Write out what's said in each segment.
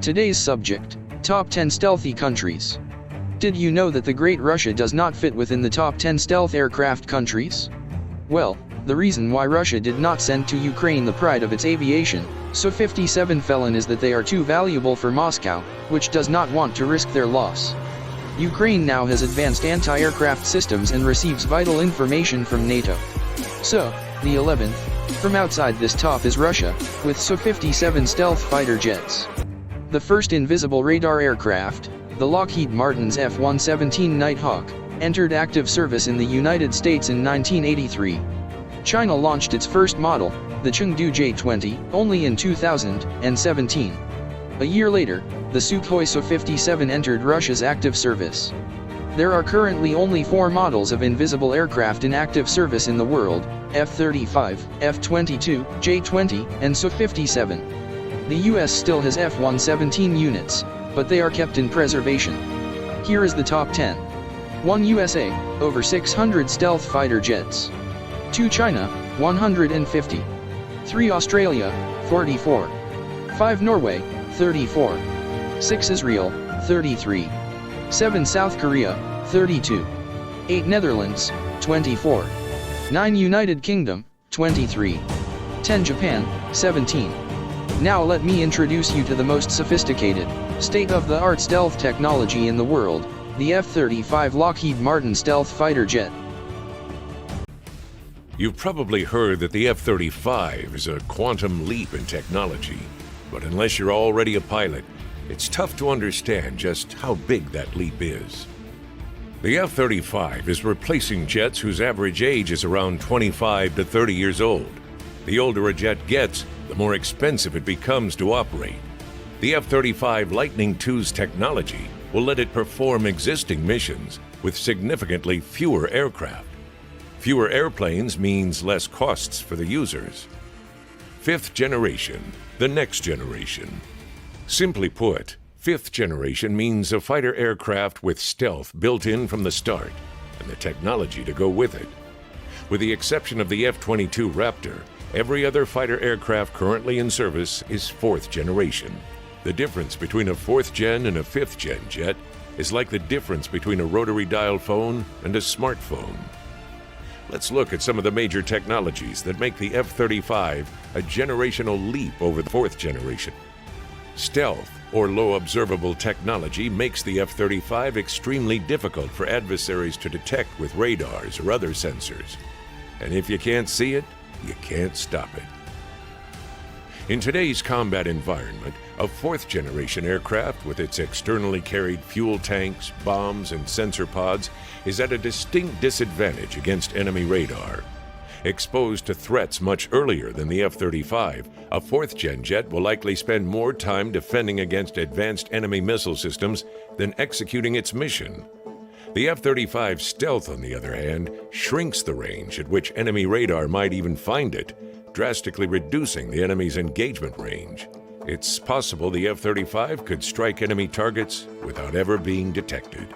Today's subject, Top 10 Stealthy Countries. Did you know that the Great Russia does not fit within the top 10 stealth aircraft countries? Well, the reason why Russia did not send to Ukraine the pride of its aviation, Su-57 Felon, is that they are too valuable for Moscow, which does not want to risk their loss. Ukraine now has advanced anti-aircraft systems and receives vital information from NATO. So, the 11th, from outside this top is Russia, with Su-57 stealth fighter jets. The first invisible radar aircraft, the Lockheed Martin's F-117 Nighthawk, entered active service in the United States in 1983. China launched its first model, the Chengdu J-20, only in 2017. A year later, the Sukhoi Su-57 entered Russia's active service. There are currently only 4 models of invisible aircraft in active service in the world: F-35, F-22, J-20, and Su-57. The US still has F-117 units, but they are kept in preservation. Here is the top 10. 1 USA, over 600 stealth fighter jets. 2 China, 150. 3 Australia, 44. 5 Norway, 34. 6 Israel, 33. 7 South Korea, 32. 8 Netherlands, 24. 9 United Kingdom, 23. 10 Japan, 17. Now let me introduce you to the most sophisticated, state-of-the-art stealth technology in the world, the F-35 Lockheed Martin stealth fighter jet. You've probably heard that the F-35 is a quantum leap in technology, but unless you're already a pilot, it's tough to understand just how big that leap is. The F-35 is replacing jets whose average age is around 25 to 30 years old. The older a jet gets, the more expensive it becomes to operate. The F-35 Lightning II's technology will let it perform existing missions with significantly fewer aircraft. Fewer airplanes means less costs for the users. 5th generation, the next generation. Simply put, 5th generation means a fighter aircraft with stealth built in from the start and the technology to go with it. With the exception of the F-22 Raptor, every other fighter aircraft currently in service is 4th generation. The difference between a 4th gen and a 5th gen jet is like the difference between a rotary dial phone and a smartphone. Let's look at some of the major technologies that make the F-35 a generational leap over the 4th generation. Stealth, or low observable technology, makes the F-35 extremely difficult for adversaries to detect with radars or other sensors. And if you can't see it, you can't stop it. In today's combat environment, a 4th generation aircraft with its externally carried fuel tanks, bombs, and sensor pods is at a distinct disadvantage against enemy radar. Exposed to threats much earlier than the F-35, a 4th gen jet will likely spend more time defending against advanced enemy missile systems than executing its mission. The F-35 stealth, on the other hand, shrinks the range at which enemy radar might even find it, drastically reducing the enemy's engagement range. It's possible the F-35 could strike enemy targets without ever being detected.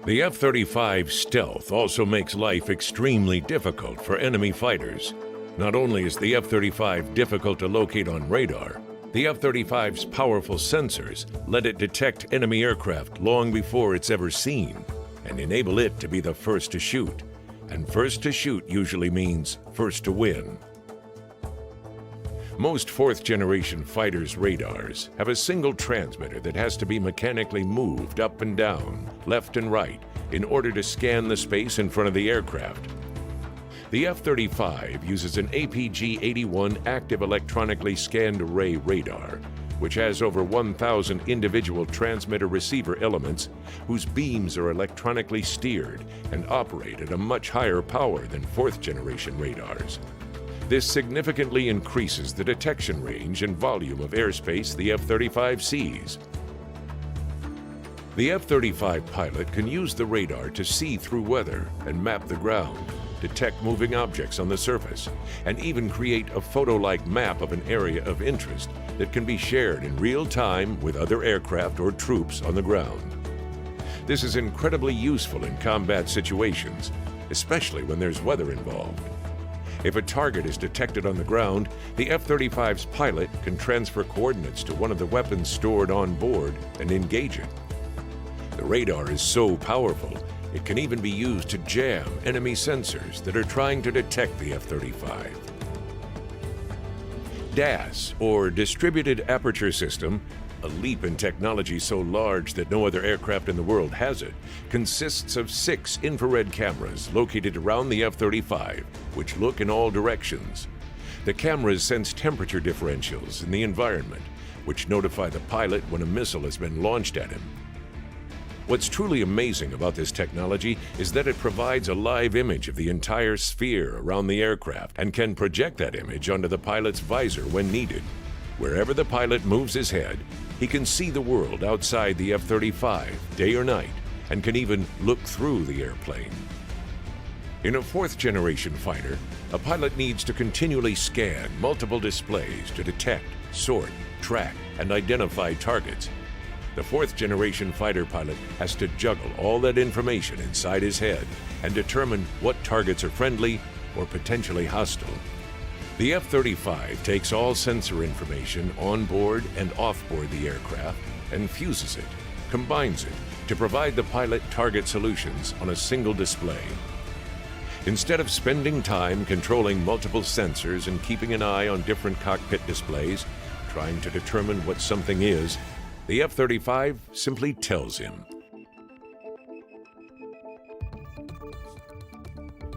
The F-35 stealth also makes life extremely difficult for enemy fighters. Not only is the F-35 difficult to locate on radar, the F-35's powerful sensors let it detect enemy aircraft long before it's ever seen and enable it to be the first to shoot. And first to shoot usually means first to win. Most 4th generation fighters' radars have a single transmitter that has to be mechanically moved up and down, left and right, in order to scan the space in front of the aircraft. The F-35 uses an APG-81 active electronically scanned array radar, which has over 1,000 individual transmitter-receiver elements whose beams are electronically steered and operate at a much higher power than 4th generation radars. This significantly increases the detection range and volume of airspace the F-35 sees. The F-35 pilot can use the radar to see through weather and map the ground, detect moving objects on the surface, and even create a photo-like map of an area of interest that can be shared in real time with other aircraft or troops on the ground. This is incredibly useful in combat situations, especially when there's weather involved. If a target is detected on the ground, the F-35's pilot can transfer coordinates to one of the weapons stored on board and engage it. The radar is so powerful, it can even be used to jam enemy sensors that are trying to detect the F-35. DAS, or Distributed Aperture System, a leap in technology so large that no other aircraft in the world has it, consists of 6 infrared cameras located around the F-35, which look in all directions. The cameras sense temperature differentials in the environment, which notify the pilot when a missile has been launched at him. What's truly amazing about this technology is that it provides a live image of the entire sphere around the aircraft and can project that image onto the pilot's visor when needed. Wherever the pilot moves his head, he can see the world outside the F-35, day or night, and can even look through the airplane. In a 4th-generation fighter, a pilot needs to continually scan multiple displays to detect, sort, track, and identify targets. The 4th-generation fighter pilot has to juggle all that information inside his head and determine what targets are friendly or potentially hostile. The F-35 takes all sensor information on board and off board the aircraft and fuses it, combines it, to provide the pilot target solutions on a single display. Instead of spending time controlling multiple sensors and keeping an eye on different cockpit displays, trying to determine what something is, the F-35 simply tells him.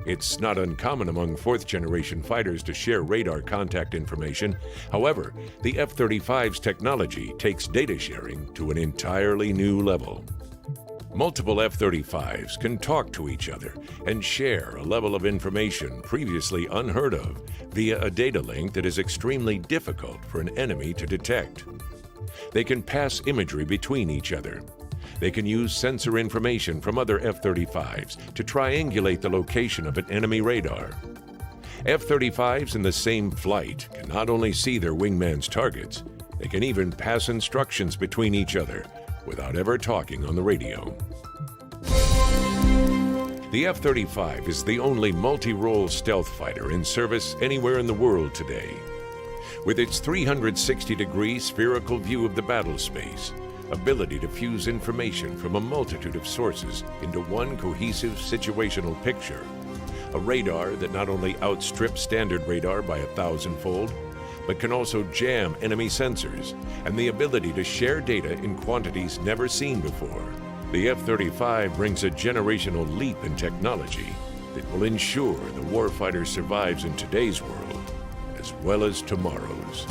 It's not uncommon among 4th-generation fighters to share radar contact information. However, the F-35's technology takes data sharing to an entirely new level. Multiple F-35s can talk to each other and share a level of information previously unheard of via a data link that is extremely difficult for an enemy to detect. They can pass imagery between each other. They can use sensor information from other F-35s to triangulate the location of an enemy radar. F-35s in the same flight can not only see their wingman's targets, they can even pass instructions between each other without ever talking on the radio. The F-35 is the only multi-role stealth fighter in service anywhere in the world today. With its 360-degree spherical view of the battle space, ability to fuse information from a multitude of sources into one cohesive situational picture, a radar that not only outstrips standard radar by 1,000-fold, but can also jam enemy sensors, and the ability to share data in quantities never seen before, the F-35 brings a generational leap in technology that will ensure the warfighter survives in today's world as well as tomorrow's.